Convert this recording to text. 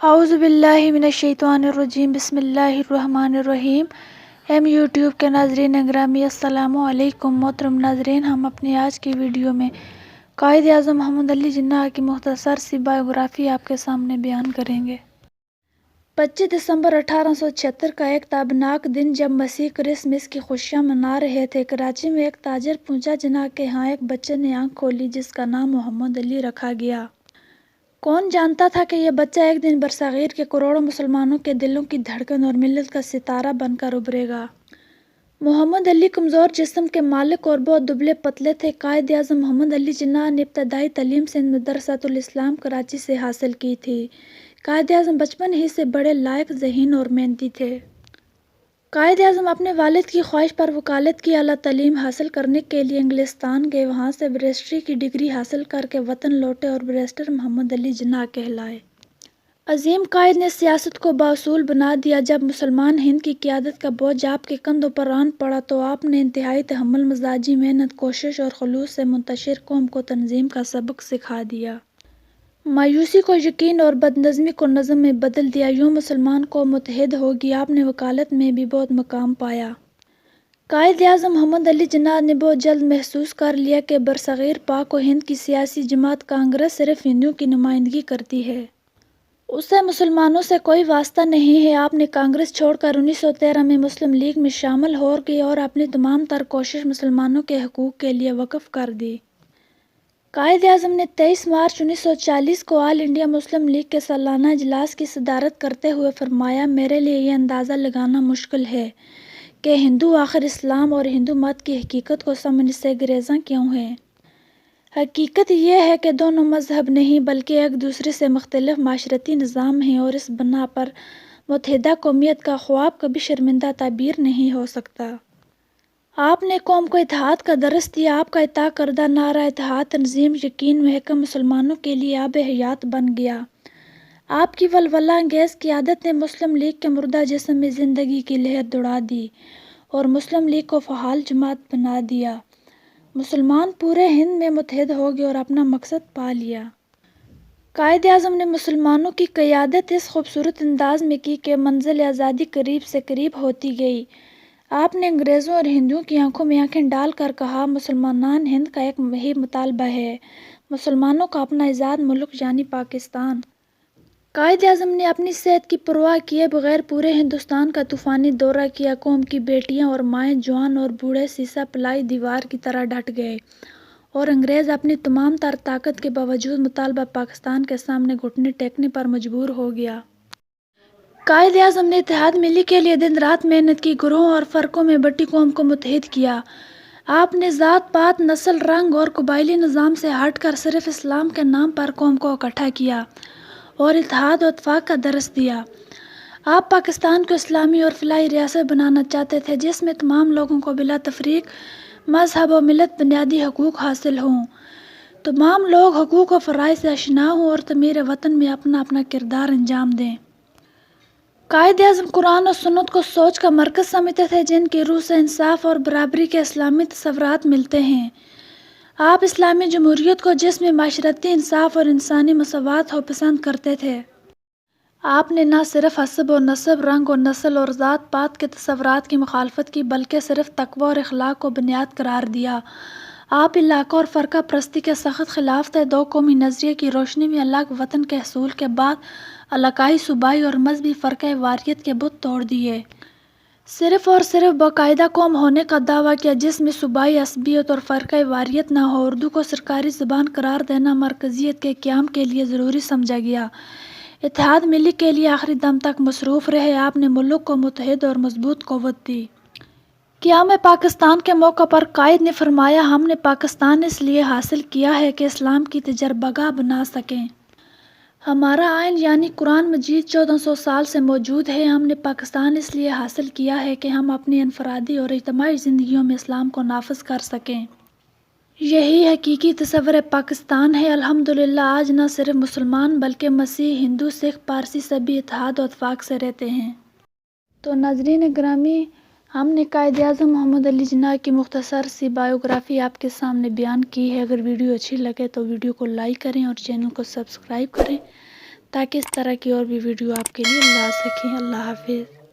اعوذ باللہ من الشیطان الرجیم، بسم اللہ الرحمن الرحیم۔ یوٹیوب کے ناظرین گرامی، السلام علیکم۔ محترم ناظرین، ہم اپنی آج کی ویڈیو میں قائد اعظم محمد علی جناح کی مختصر سی بایوگرافی آپ کے سامنے بیان کریں گے۔ 25 دسمبر 1876 کا ایک تابناک دن جب مسیح کرسمس کی خوشیاں منا رہے تھے، کراچی میں ایک تاجر پہنچا جناح کے ہاں ایک بچے نے آنکھ کھولی جس کا نام محمد علی رکھا گیا۔ کون جانتا تھا کہ یہ بچہ ایک دن برصغیر کے کروڑوں مسلمانوں کے دلوں کی دھڑکن اور ملت کا ستارہ بن کر ابھرے گا۔ محمد علی کمزور جسم کے مالک اور بہت دبلے پتلے تھے۔ قائد اعظم محمد علی جناح نے ابتدائی تعلیم سندھ مدرسۃ الاسلام کراچی سے حاصل کی تھی۔ قائد اعظم بچپن ہی سے بڑے لائق ذہین اور محنتی تھے۔ قائد اعظم اپنے والد کی خواہش پر وکالت کی اعلیٰ تعلیم حاصل کرنے کے لیے انگلستان گئے، وہاں سے بیرسٹری کی ڈگری حاصل کر کے وطن لوٹے اور بیرسٹر محمد علی جناح کہلائے۔ عظیم قائد نے سیاست کو باصول بنا دیا۔ جب مسلمان ہند کی قیادت کا بوجھ آپ کے کندھوں پر آن پڑا تو آپ نے انتہائی تحمل، مزاجی محنت، کوشش اور خلوص سے منتشر قوم کو تنظیم کا سبق سکھا دیا۔ مایوسی کو یقین اور بدنظمی کو نظم میں بدل دیا۔ یوں مسلمان قوم متحد ہوگی۔ آپ نے وکالت میں بھی بہت مقام پایا۔ قائد اعظم محمد علی جناح نے بہت جلد محسوس کر لیا کہ برصغیر پاک و ہند کی سیاسی جماعت کانگریس صرف ہندوؤں کی نمائندگی کرتی ہے، اسے مسلمانوں سے کوئی واسطہ نہیں ہے۔ آپ نے کانگریس چھوڑ کر 1913 میں مسلم لیگ میں شامل ہو گئے اور اپنی تمام تر کوشش مسلمانوں کے حقوق کے لیے وقف کر دی۔ قائد اعظم نے 23 مارچ 1940 کو آل انڈیا مسلم لیگ کے سالانہ اجلاس کی صدارت کرتے ہوئے فرمایا، میرے لیے یہ اندازہ لگانا مشکل ہے کہ ہندو آخر اسلام اور ہندو مت کی حقیقت کو سمجھنے سے گریزاں کیوں ہیں۔ حقیقت یہ ہے کہ دونوں مذہب نہیں بلکہ ایک دوسرے سے مختلف معاشرتی نظام ہیں، اور اس بنا پر متحدہ قومیت کا خواب کبھی شرمندہ تعبیر نہیں ہو سکتا۔ آپ نے قوم کو اتحاد کا درس دیا۔ آپ کا عطا کردہ نعرہ اتحاد، تنظیم، یقین، محکم مسلمانوں کے لیے آب حیات بن گیا۔ آپ کی ولولہ انگیز قیادت نے مسلم لیگ کے مردہ جسم میں زندگی کی لہر دوڑا دی اور مسلم لیگ کو فعال جماعت بنا دیا۔ مسلمان پورے ہند میں متحد ہو گئے اور اپنا مقصد پا لیا۔ قائد اعظم نے مسلمانوں کی قیادت اس خوبصورت انداز میں کی کہ منزل آزادی قریب سے قریب ہوتی گئی۔ آپ نے انگریزوں اور ہندوؤں کی آنکھوں میں آنکھیں ڈال کر کہا، مسلمان ہند کا ایک ہی مطالبہ ہے، مسلمانوں کا اپنا آزاد ملک یعنی پاکستان۔ قائد اعظم نے اپنی صحت کی پرواہ کیے بغیر پورے ہندوستان کا طوفانی دورہ کیا۔ قوم کی بیٹیاں اور مائیں، جوان اور بوڑھے سیسہ پلائی دیوار کی طرح ڈٹ گئے اور انگریز اپنی تمام تر طاقت کے باوجود مطالبہ پاکستان کے سامنے گھٹنے ٹیکنے پر مجبور ہو گیا۔ قائد اعظم نے اتحاد ملی کے لیے دن رات محنت کی، گروہوں اور فرقوں میں بٹی قوم کو متحد کیا۔ آپ نے ذات پات، نسل، رنگ اور قبائلی نظام سے ہٹ کر صرف اسلام کے نام پر قوم کو اکٹھا کیا اور اتحاد و اتفاق کا درس دیا۔ آپ پاکستان کو اسلامی اور فلاحی ریاست بنانا چاہتے تھے جس میں تمام لوگوں کو بلا تفریق مذہب و ملت بنیادی حقوق حاصل ہوں، تمام لوگ حقوق و فرائض سے آشنا ہوں اور تعمیر وطن میں اپنا اپنا کردار انجام دیں۔ قائد اعظم قرآن و سنت کو سوچ کا مرکز سمجھتے تھے جن کی روح سے انصاف اور برابری کے اسلامی تصورات ملتے ہیں۔ آپ اسلامی جمہوریت کو جس میں معاشرتی انصاف اور انسانی مساوات ہو پسند کرتے تھے۔ آپ نے نہ صرف حسب و نسب، رنگ و نسل اور ذات پات کے تصورات کی مخالفت کی بلکہ صرف تقوی اور اخلاق کو بنیاد قرار دیا۔ آپ علاقہ اور فرقہ پرستی کے سخت خلاف تھے۔ دو قومی نظریے کی روشنی میں الگ وطن کے حصول کے بعد علاقائی، صوبائی اور مذہبی فرقہ واریت کے بت توڑ دیے۔ صرف اور صرف باقاعدہ قوم ہونے کا دعویٰ کیا جس میں صوبائی عصبیت اور فرقہ واریت نہ ہو۔ اردو کو سرکاری زبان قرار دینا مرکزیت کے قیام کے لیے ضروری سمجھا گیا۔ اتحاد ملی کے لیے آخری دم تک مصروف رہے۔ آپ نے ملک کو متحد اور مضبوط قوت دی۔ قیام پاکستان کے موقع پر قائد نے فرمایا، ہم نے پاکستان اس لیے حاصل کیا ہے کہ اسلام کی تجربہ گاہ بنا سکیں۔ ہمارا آئین یعنی قرآن مجید 1400 سال سے موجود ہے۔ ہم نے پاکستان اس لیے حاصل کیا ہے کہ ہم اپنی انفرادی اور اجتماعی زندگیوں میں اسلام کو نافذ کر سکیں۔ یہی حقیقی تصور پاکستان ہے۔ الحمدللہ آج نہ صرف مسلمان بلکہ مسیح، ہندو، سکھ، پارسی سبھی اتحاد و اتفاق سے رہتے ہیں۔ تو ناظرین گرامی، ہم نے قائد اعظم محمد علی جناح کی مختصر سی بایوگرافی آپ کے سامنے بیان کی ہے۔ اگر ویڈیو اچھی لگے تو ویڈیو کو لائک کریں اور چینل کو سبسکرائب کریں تاکہ اس طرح کی اور بھی ویڈیو آپ کے لیے لا سکیں۔ اللہ حافظ۔